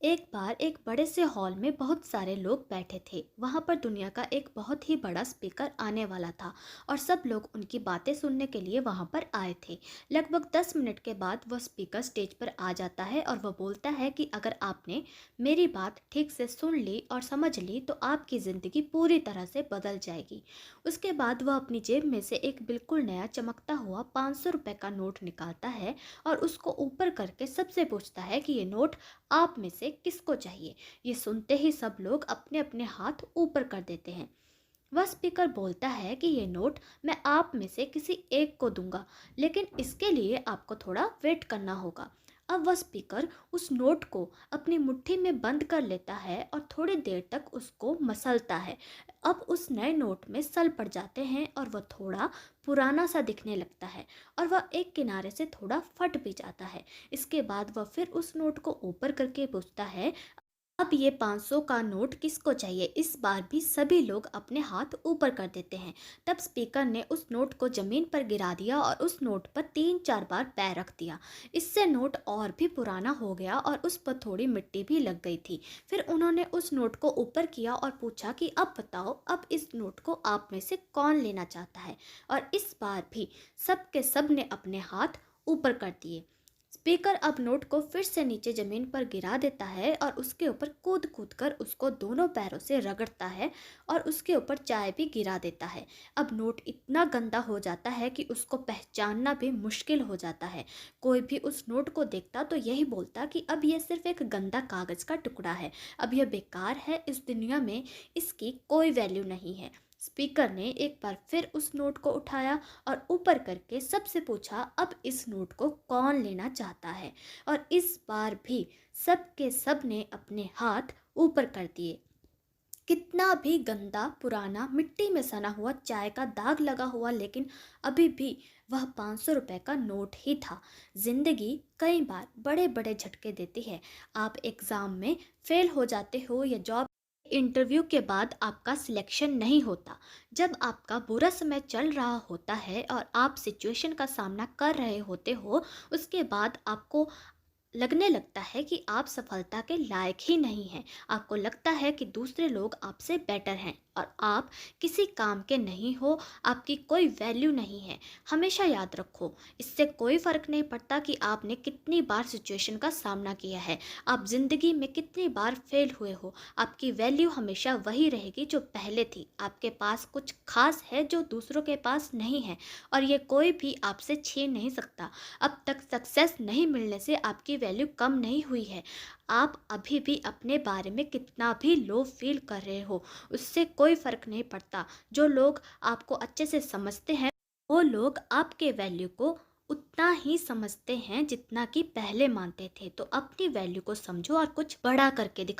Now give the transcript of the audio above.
एक बार एक बड़े से हॉल में बहुत सारे लोग बैठे थे। वहां पर दुनिया का एक बहुत ही बड़ा स्पीकर आने वाला था और सब लोग उनकी बातें सुनने के लिए वहां पर आए थे। लगभग 10 मिनट के बाद वह स्पीकर स्टेज पर आ जाता है और वह बोलता है कि अगर आपने मेरी बात ठीक से सुन ली और समझ ली तो आपकी ज़िंदगी पूरी तरह से बदल जाएगी। उसके बाद वह अपनी जेब में से एक बिल्कुल नया चमकता हुआ 500 रुपये का नोट निकालता है और उसको ऊपर करके सबसे पूछता है कि ये नोट आप में से किसको चाहिए। ये सुनते ही सब लोग अपने अपने हाथ ऊपर कर देते हैं। वह स्पीकर बोलता है कि ये नोट मैं आप में से किसी एक को दूंगा, लेकिन इसके लिए आपको थोड़ा वेट करना होगा। अब वह स्पीकर उस नोट को अपनी मुट्ठी में बंद कर लेता है और थोड़ी देर तक उसको मसलता है। अब उस नए नोट में सल पड़ जाते हैं और वह थोड़ा पुराना सा दिखने लगता है और वह एक किनारे से थोड़ा फट भी जाता है। इसके बाद वह फिर उस नोट को ऊपर करके पूछता है, अब ये 500 का नोट किसको चाहिए। इस बार भी सभी लोग अपने हाथ ऊपर कर देते हैं। तब स्पीकर ने उस नोट को जमीन पर गिरा दिया और उस नोट पर 3-4 बार पैर रख दिया। इससे नोट और भी पुराना हो गया और उस पर थोड़ी मिट्टी भी लग गई थी। फिर उन्होंने उस नोट को ऊपर किया और पूछा कि अब बताओ, अब इस नोट को आप में से कौन लेना चाहता है। और इस बार भी सब के सब ने अपने हाथ ऊपर कर दिए। स्पीकर अब नोट को फिर से नीचे जमीन पर गिरा देता है और उसके ऊपर कूद कूद कर उसको दोनों पैरों से रगड़ता है और उसके ऊपर चाय भी गिरा देता है। अब नोट इतना गंदा हो जाता है कि उसको पहचानना भी मुश्किल हो जाता है। कोई भी उस नोट को देखता तो यही बोलता कि अब यह सिर्फ एक गंदा कागज का टुकड़ा है, अब यह बेकार है, इस दुनिया में इसकी कोई वैल्यू नहीं है। स्पीकर ने एक बार फिर उस नोट को उठाया और ऊपर करके सबसे पूछा, अब इस नोट को कौन लेना चाहता है। और इस बार भी सब के सब ने अपने हाथ ऊपर कर दिए। कितना भी गंदा पुराना मिट्टी में सना हुआ चाय का दाग लगा हुआ, लेकिन अभी भी वह 500 रुपये का नोट ही था। जिंदगी कई बार बड़े बड़े झटके देती है। आप एग्ज़ाम में फेल हो जाते हो या जॉब इंटरव्यू के बाद आपका सिलेक्शन नहीं होता। जब आपका बुरा समय चल रहा होता है और आप सिचुएशन का सामना कर रहे होते हो, उसके बाद आपको लगने लगता है कि आप सफलता के लायक ही नहीं हैं। आपको लगता है कि दूसरे लोग आपसे बेटर हैं और आप किसी काम के नहीं हो, आपकी कोई वैल्यू नहीं है। हमेशा याद रखो, इससे कोई फ़र्क नहीं पड़ता कि आपने कितनी बार सिचुएशन का सामना किया है, आप ज़िंदगी में कितनी बार फेल हुए हो, आपकी वैल्यू हमेशा वही रहेगी जो पहले थी। आपके पास कुछ खास है जो दूसरों के पास नहीं है और ये कोई भी आपसे छीन नहीं सकता। अब तक सक्सेस नहीं मिलने से आपकी वैल्यू कम नहीं हुई है। आप अभी भी अपने बारे में कितना भी लो फील कर रहे हो, उससे कोई फ़र्क नहीं पड़ता। जो लोग आपको अच्छे से समझते हैं, वो लोग आपके वैल्यू को उतना ही समझते हैं जितना कि पहले मानते थे। तो अपनी वैल्यू को समझो और कुछ बड़ा करके दिखाओ।